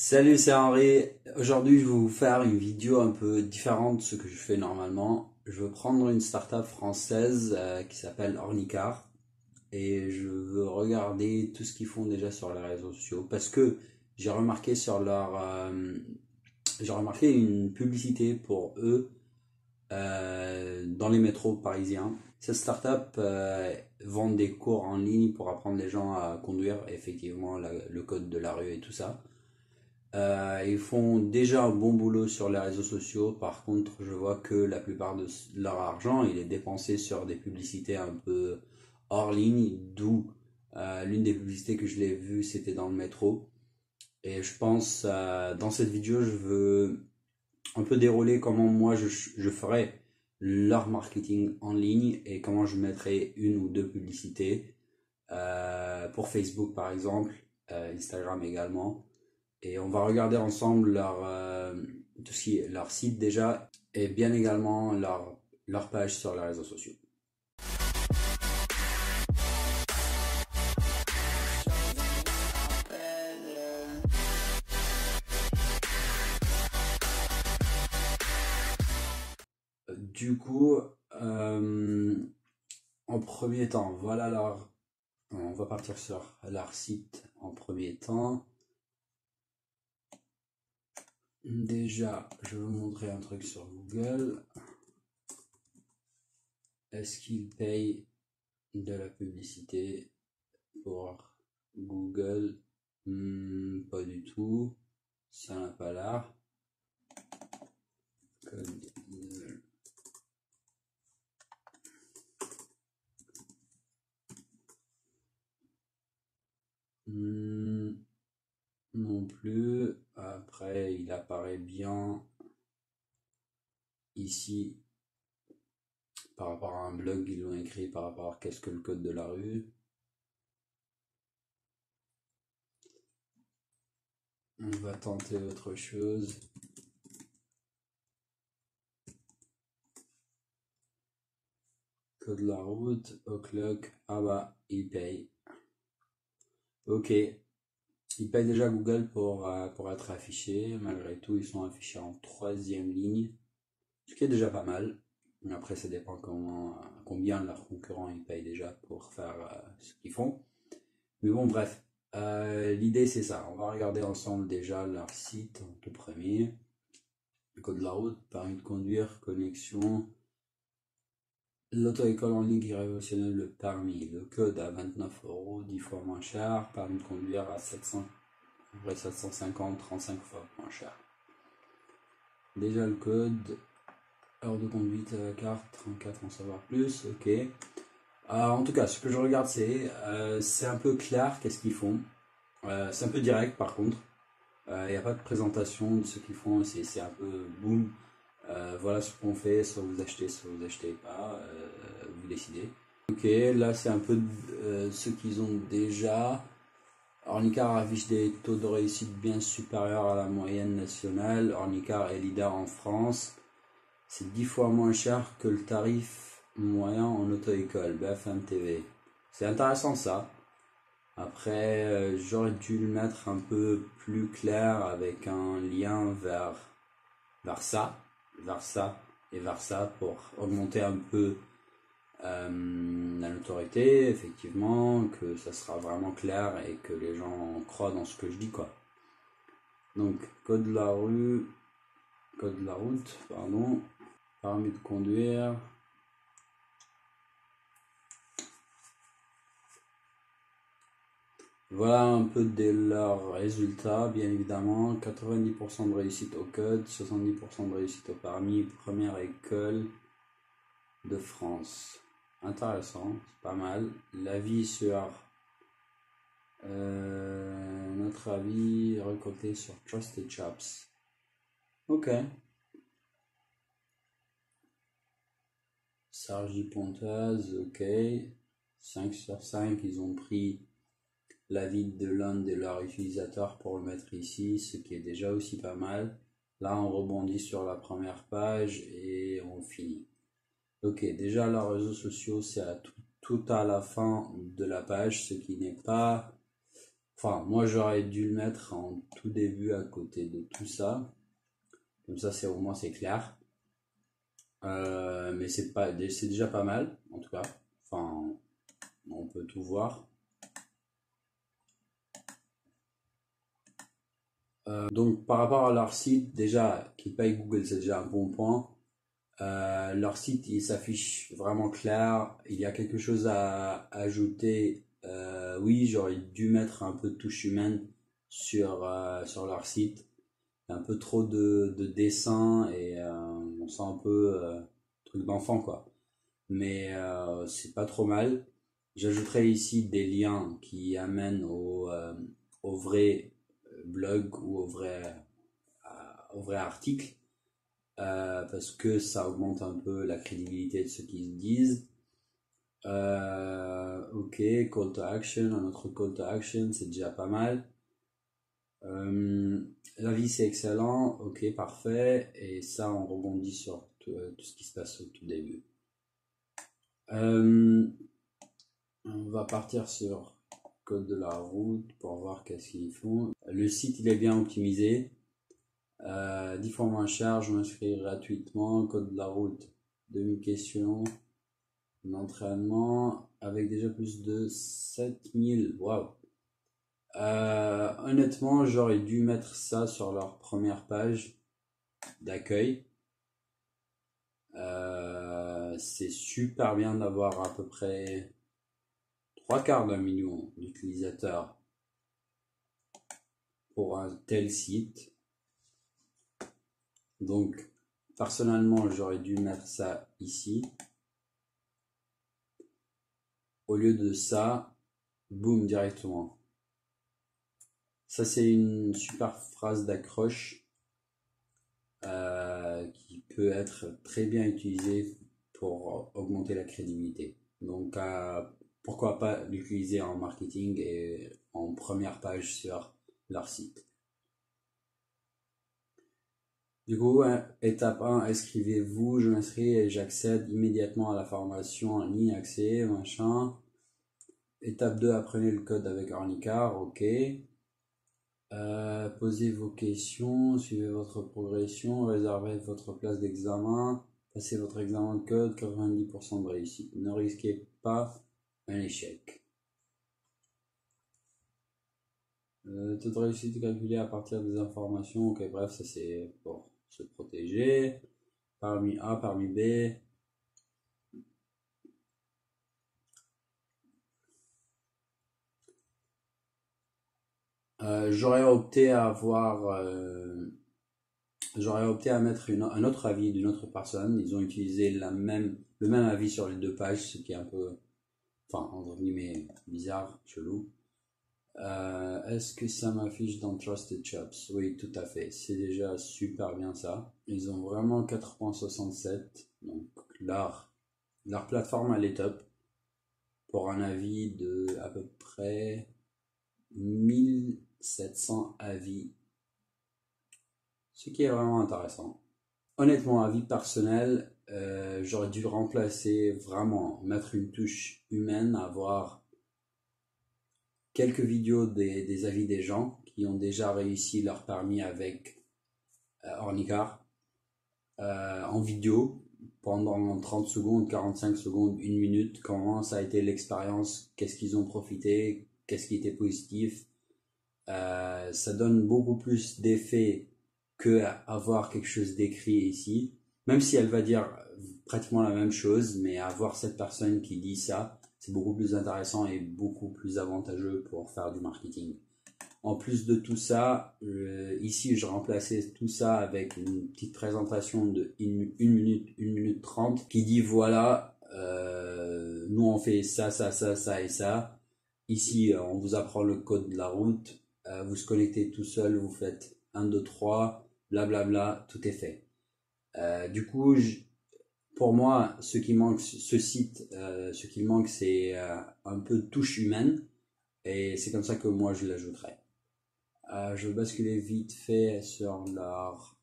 Salut, c'est Henri. Aujourd'hui, je vais vous faire une vidéo un peu différente de ce que je fais normalement. Je veux prendre une startup française qui s'appelle Ornicar et je veux regarder tout ce qu'ils font déjà sur les réseaux sociaux parce que j'ai remarqué j'ai remarqué une publicité pour eux dans les métros parisiens. Cette startup vend des cours en ligne pour apprendre les gens à conduire, effectivement, le code de la rue et tout ça. Ils font déjà un bon boulot sur les réseaux sociaux. Par contre, je vois que la plupart de leur argent, il est dépensé sur des publicités un peu hors ligne. D'où l'une des publicités que je l'ai vue, c'était dans le métro. Et je pense, dans cette vidéo, je veux un peu dérouler comment moi je ferais leur marketing en ligne et comment je mettrais une ou deux publicités pour Facebook par exemple, Instagram également. Et on va regarder ensemble tout ce qui est leur site déjà et bien également leur page sur les réseaux sociaux. Du coup, en premier temps, on va partir sur leur site en premier temps. Déjà, je vais vous montrer un truc sur Google. Est-ce qu'ils payent de la publicité pour Google? Pas du tout. Ça n'a pas l'air. Non plus. Après, il apparaît bien ici par rapport à un blog qu'ils ont écrit par rapport à qu'est-ce que le code de la rue. On va tenter autre chose. Code de la route, o'clock. Ah bah, il paye. Ok. Ils payent déjà Google pour être affichés. Malgré tout, ils sont affichés en troisième ligne. Ce qui est déjà pas mal. Mais après, ça dépend combien leurs concurrents ils payent déjà pour faire ce qu'ils font. Mais bon, bref. L'idée, c'est ça. On va regarder ensemble déjà leur site en tout premier. Code de la route, permis de conduire, connexion. L'auto-école en ligne qui révolutionne le permis. Le code à 29 €, 10 fois moins cher. Permis de conduire à 750, 35 fois moins cher. Déjà le code. Heure de conduite à la carte, 34, en savoir plus, ok. En tout cas, ce que je regarde, c'est un peu clair, qu'est-ce qu'ils font. C'est un peu direct par contre. Il n'y a pas de présentation de ce qu'ils font, c'est un peu boum. Voilà ce qu'on fait, soit vous achetez pas, vous décidez. Ok, là c'est un peu ce qu'ils ont déjà. Ornicar affiche des taux de réussite bien supérieurs à la moyenne nationale. Ornicar est leader en France. C'est 10 fois moins cher que le tarif moyen en auto-école, BFM TV. C'est intéressant ça. Après, j'aurais dû le mettre un peu plus clair avec un lien vers ça et vers ça pour augmenter un peu la notoriété, effectivement, que ça sera vraiment clair et que les gens croient dans ce que je dis, quoi. Donc, code de la route, pardon. Permis de conduire. Voilà un peu de leurs résultats, bien évidemment. 90% de réussite au code, 70% de réussite au permis, première école de France. Intéressant, c'est pas mal. L'avis sur notre avis récolté sur Trusted Shops. Ok. Sergi Pontoise, ok. 5 sur 5, ils ont pris l'avis de l'un de leurs utilisateurs pour le mettre ici, ce qui est déjà aussi pas mal. Là, on rebondit sur la première page et on finit. Ok, déjà leurs réseaux sociaux, c'est tout à la fin de la page, ce qui n'est pas Enfin, moi j'aurais dû le mettre en tout début à côté de tout ça. Comme ça, c'est au moins c'est clair. Mais c'est déjà pas mal, en tout cas. Enfin, on peut tout voir. Donc, par rapport à leur site, déjà, qui paye Google, c'est déjà un bon point. Leur site, il s'affiche vraiment clair. Il y a quelque chose à ajouter. Oui, j'aurais dû mettre un peu de touche humaine sur leur site. Il y a un peu trop de dessins et on sent un peu truc d'enfant, quoi. Mais c'est pas trop mal. J'ajouterai ici des liens qui amènent au vrai blog ou au vrai article, parce que ça augmente un peu la crédibilité de ce qu'ils disent. Ok, call to action, un autre call to action, c'est déjà pas mal. L'avis c'est excellent, ok, parfait. Et ça, on rebondit sur tout ce qui se passe au tout début. On va partir sur code de la route pour voir qu'est-ce qu'ils font. Le site, il est bien optimisé. 10 fois moins cher, je m'inscris gratuitement. Code de la route, 2000 questions d'entraînement avec déjà plus de 7000. Waouh! Honnêtement, j'aurais dû mettre ça sur leur première page d'accueil. C'est super bien d'avoir à peu près 3/4 d'un million d'utilisateurs pour un tel site. Donc, personnellement, j'aurais dû mettre ça ici. Au lieu de ça, boum, directement. Ça, c'est une super phrase d'accroche qui peut être très bien utilisée pour augmenter la crédibilité. Donc, pourquoi pas l'utiliser en marketing et en première page sur leur site. Du coup, étape 1, inscrivez-vous, je m'inscris et j'accède immédiatement à la formation en ligne, accès, machin. Étape 2, apprenez le code avec Ornicar, ok. Posez vos questions, suivez votre progression, réservez votre place d'examen, passez votre examen de code, 90% de réussite. Ne risquez pas un échec. Taux de réussite calculé à partir des informations, ok, bref, ça c'est pour se protéger. Parmi A, parmi B. J'aurais opté à mettre un autre avis d'une autre personne. Ils ont utilisé le même avis sur les deux pages, ce qui est un peu, enfin, entre guillemets, bizarre, chelou. Est-ce que ça m'affiche dans Trusted Shops? Oui, tout à fait. C'est déjà super bien ça. Ils ont vraiment 4.67. Donc, leur plateforme, elle est top. Pour un avis de à peu près 1700 avis, ce qui est vraiment intéressant. Honnêtement, avis personnel, j'aurais dû remplacer vraiment, mettre une touche humaine, avoir quelques vidéos des avis des gens qui ont déjà réussi leur permis avec Ornicar en vidéo pendant 30 secondes, 45 secondes, 1 minute, comment ça a été l'expérience, qu'est-ce qu'ils ont profité, qu'est-ce qui était positif. Ça donne beaucoup plus d'effet que avoir quelque chose d'écrit ici, même si elle va dire pratiquement la même chose, mais avoir cette personne qui dit ça, c'est beaucoup plus intéressant et beaucoup plus avantageux pour faire du marketing. En plus de tout ça, ici je remplaçais tout ça avec une petite présentation de 1 minute 30 qui dit voilà, nous on fait ça, ça, ça, ça et ça. Ici on vous apprend le code de la route, vous se connectez tout seul, vous faites 1, 2, 3, blablabla, tout est fait. Du coup, pour moi, ce qui manque, ce site, ce qui manque c'est un peu de touche humaine et c'est comme ça que moi je l'ajouterai. Je vais basculer vite fait sur leur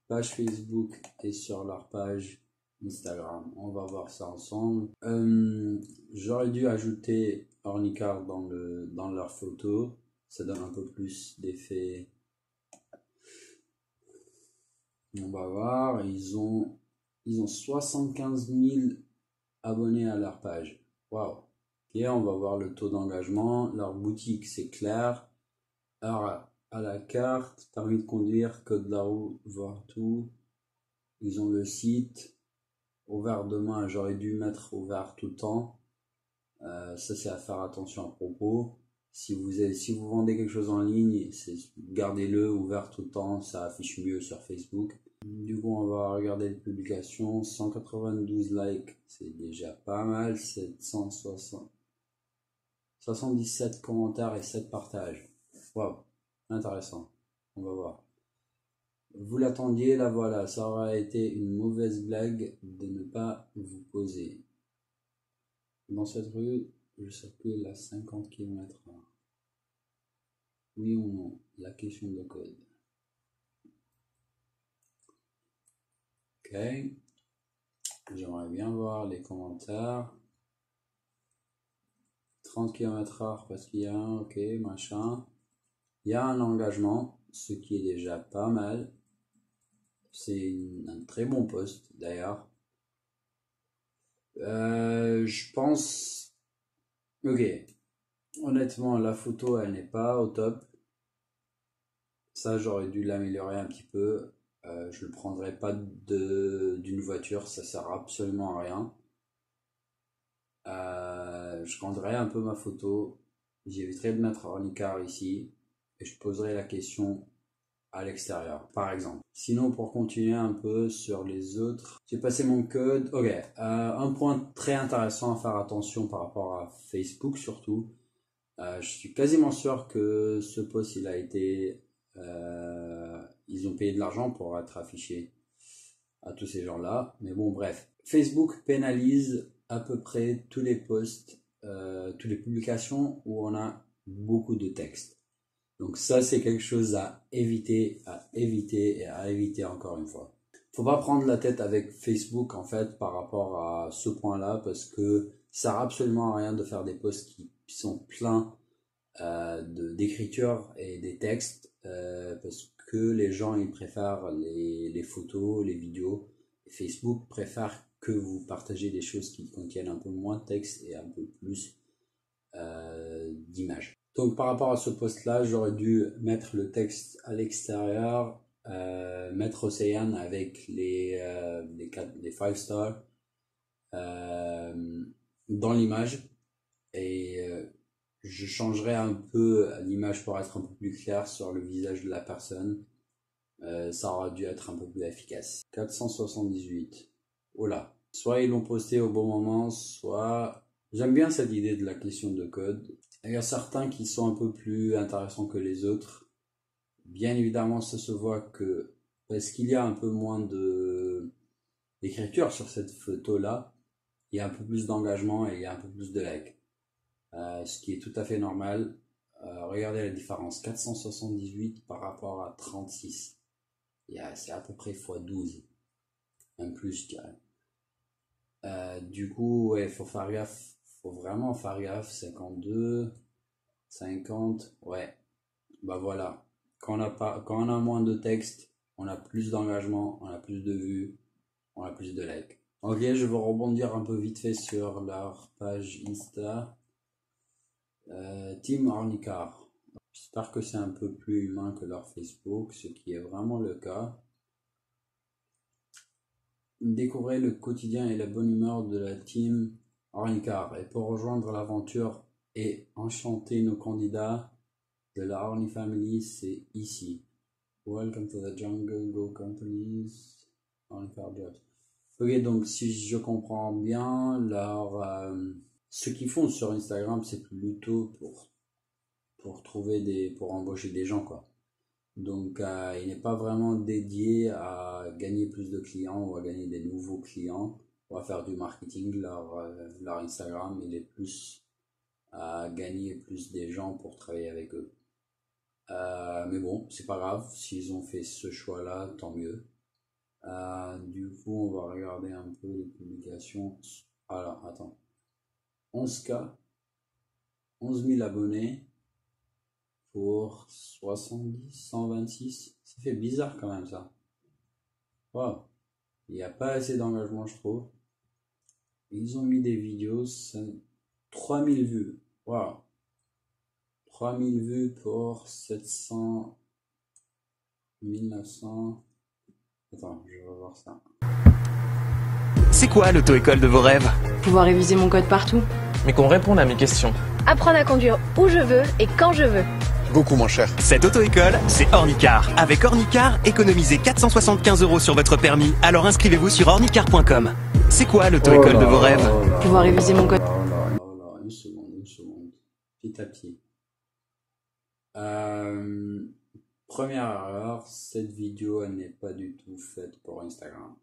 page Facebook et sur leur page Instagram. On va voir ça ensemble. J'aurais dû ajouter ornicar dans leur photo. Ça donne un peu plus d'effet. On va voir, ils ont 75 000 abonnés à leur page. Waouh. Ok, on va voir le taux d'engagement. Leur boutique, c'est clair. Heure à la carte, permis de conduire, code de la route, voir tout. Ils ont le site. Ouvert demain, j'aurais dû mettre ouvert tout le temps. Ça, c'est à faire attention à propos. Si vous vendez quelque chose en ligne, gardez-le ouvert tout le temps, ça affiche mieux sur Facebook. Du coup, on va regarder les publications. 192 likes, c'est déjà pas mal. 77 commentaires et 7 partages. Waouh, intéressant. On va voir. Vous l'attendiez, la voilà. Ça aurait été une mauvaise blague de ne pas vous poser. Dans cette rue, je circule à 50 km/h. Oui ou non? La question de code. Ok. J'aimerais bien voir les commentaires. 30 km/h parce qu'il y a un, ok, machin. Il y a un engagement, ce qui est déjà pas mal. C'est un très bon post d'ailleurs. Je pense... Ok. Honnêtement, la photo, elle n'est pas au top. Ça, j'aurais dû l'améliorer un petit peu. Je ne le prendrai pas d'une voiture, ça sert absolument à rien. Je rendrai un peu ma photo. J'éviterai de mettre ornicar ici. Et je poserai la question à l'extérieur, par exemple. Sinon, pour continuer un peu sur les autres, j'ai passé mon code. Ok, un point très intéressant à faire attention par rapport à Facebook surtout. Je suis quasiment sûr que ce post, il a été... ils ont payé de l'argent pour être affiché à tous ces gens-là. Mais bon, bref. Facebook pénalise à peu près tous les posts, toutes les publications où on a beaucoup de texte. Donc ça, c'est quelque chose à éviter et à éviter encore une fois. Faut pas prendre la tête avec Facebook en fait par rapport à ce point-là parce que ça sert absolument à rien de faire des posts qui sont pleins d'écriture et des textes parce que les gens ils préfèrent les photos, les vidéos. Et Facebook préfère que vous partagez des choses qui contiennent un peu moins de texte et un peu plus d'images. Donc par rapport à ce post-là, j'aurais dû mettre le texte à l'extérieur, mettre Océane avec les 5 stars dans l'image et je changerai un peu l'image pour être un peu plus clair sur le visage de la personne. Ça aura dû être un peu plus efficace. 478. Oh là. Soit ils l'ont posté au bon moment, soit... J'aime bien cette idée de la question de code. Il y a certains qui sont un peu plus intéressants que les autres. Bien évidemment, ça se voit que parce qu'il y a un peu moins d'écriture sur cette photo-là, il y a un peu plus d'engagement et il y a un peu plus de likes. Ce qui est tout à fait normal. Regardez la différence, 478 par rapport à 36. C'est à peu près x12. Un plus, je dirais. Du coup, ouais, faut faire gaffe. Faut vraiment faire gaffe. 52, 50, ouais. Bah voilà. Quand on a moins de texte, on a plus d'engagement, on a plus de vues, on a plus de likes. Ok, je vais rebondir un peu vite fait sur leur page Insta. Team Ornicar. J'espère que c'est un peu plus humain que leur Facebook, ce qui est vraiment le cas. Découvrez le quotidien et la bonne humeur de la team Ornicar. Et pour rejoindre l'aventure et enchanter nos candidats de la Orni Family, c'est ici. Welcome to the jungle, go companies, Ornicar Jobs. Ok, donc si je comprends bien, ce qu'ils font sur Instagram, c'est plutôt pour embaucher des gens, quoi. Donc, il n'est pas vraiment dédié à gagner plus de clients ou à gagner des nouveaux clients ou à faire du marketing. Leur Instagram, il est plus à gagner plus des gens pour travailler avec eux. Mais bon, c'est pas grave. S'ils ont fait ce choix-là, tant mieux. Du coup, on va regarder un peu les publications. Alors, attends. 11K. 11 000 abonnés pour 70, 126. Ça fait bizarre quand même ça. Wow. Il n'y a pas assez d'engagement, je trouve. Ils ont mis des vidéos, 3000 vues. Wow. 3000 vues pour 700, 1900. Attends, je vais voir ça. C'est quoi l'auto-école de vos rêves? Pouvoir réviser mon code partout. Mais qu'on réponde à mes questions. Apprendre à conduire où je veux et quand je veux. Beaucoup moins cher. Cette auto-école, c'est Ornicar. Avec Ornicar, économisez 475 € sur votre permis. Alors inscrivez-vous sur ornicar.com. C'est quoi l'auto-école de vos rêves? Pouvoir réviser mon code. Une seconde. Petit à petit. Première erreur, cette vidéo, elle n'est pas du tout faite pour Instagram.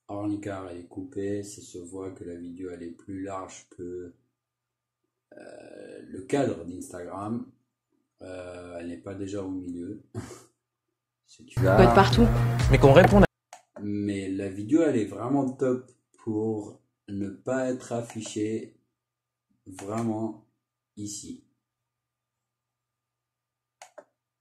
Ornicar, elle est coupée, ça se voit que la vidéo, elle est plus large que le cadre d'Instagram. Elle n'est pas déjà au milieu. Code partout. Mais qu'on réponde à... Mais la vidéo, elle est vraiment top pour ne pas être affichée vraiment ici.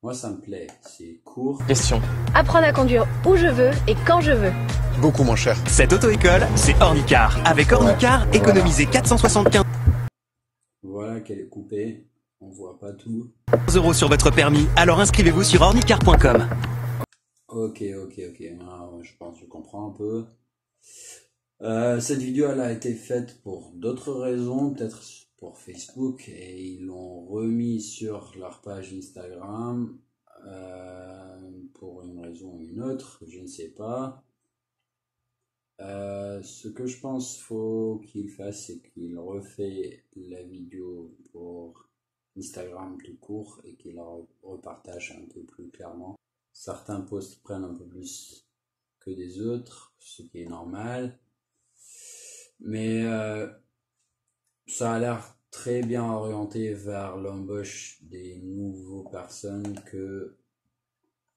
Moi, ça me plaît. C'est court. Question. Apprendre à conduire où je veux et quand je veux. Beaucoup moins cher. Cette auto-école, c'est Ornicar. Avec Ornicar, économisez 475 Voilà qu'elle est coupée. On voit pas tout. € sur votre permis. Alors inscrivez-vous sur ornicar.com. Ok. Ah, ouais, je pense que je comprends un peu. Cette vidéo, elle a été faite pour d'autres raisons, peut-être pour Facebook, et ils l'ont remis sur leur page Instagram pour une raison ou une autre, je ne sais pas. Ce que je pense faut qu'il fasse, c'est qu'il refait la vidéo pour Instagram tout court et qu'il la repartage un peu plus clairement. Certains posts prennent un peu plus que des autres, ce qui est normal. Mais ça a l'air très bien orienté vers l'embauche des nouveaux personnes que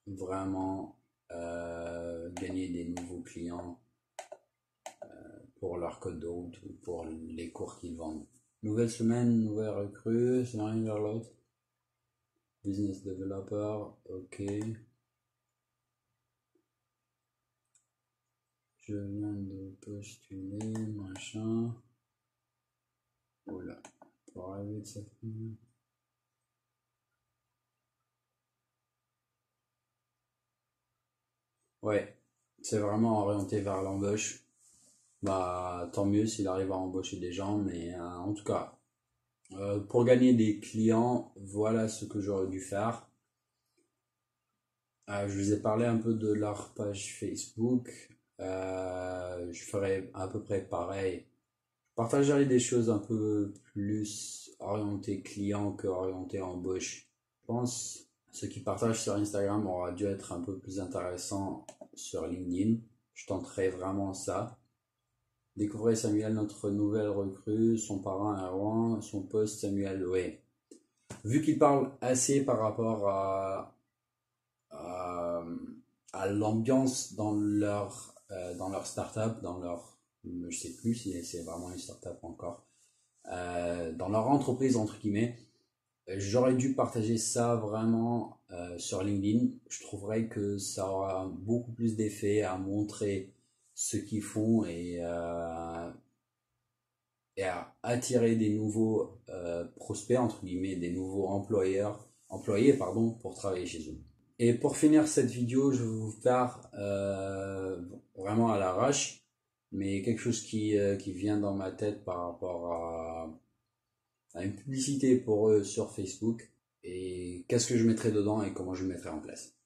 vraiment gagner des nouveaux clients pour leur code de route ou pour les cours qu'ils vendent. Nouvelle semaine, nouvelle recrue, c'est rien vers l'autre. Business developer, ok. Je viens de postuler, machin. Voilà. Pour arriver de cette fin. Ouais, c'est vraiment orienté vers l'embauche. Bah, tant mieux s'il arrive à embaucher des gens, mais en tout cas, pour gagner des clients, voilà ce que j'aurais dû faire. Je vous ai parlé un peu de leur page Facebook. Je ferai à peu près pareil. Je partagerai des choses un peu plus orientées client que orientées embauche. Je pense ce qui partagent sur Instagram aura dû être un peu plus intéressant sur LinkedIn. Je tenterai vraiment ça. Découvrez Samuel, notre nouvelle recrue, son parrain à Rouen, son poste Samuel, ouais. Vu qu'il parle assez par rapport à l'ambiance dans leur startup, je sais plus si c'est vraiment une startup encore, dans leur entreprise entre guillemets, j'aurais dû partager ça vraiment sur LinkedIn. Je trouverais que ça aura beaucoup plus d'effet à montrer ce qu'ils font et à attirer des nouveaux prospects entre guillemets, des nouveaux employés pour travailler chez eux. Et pour finir cette vidéo, je vais vous faire vraiment à l'arrache, mais quelque chose qui vient dans ma tête par rapport à une publicité pour eux sur Facebook et qu'est-ce que je mettrai dedans et comment je le mettrai en place.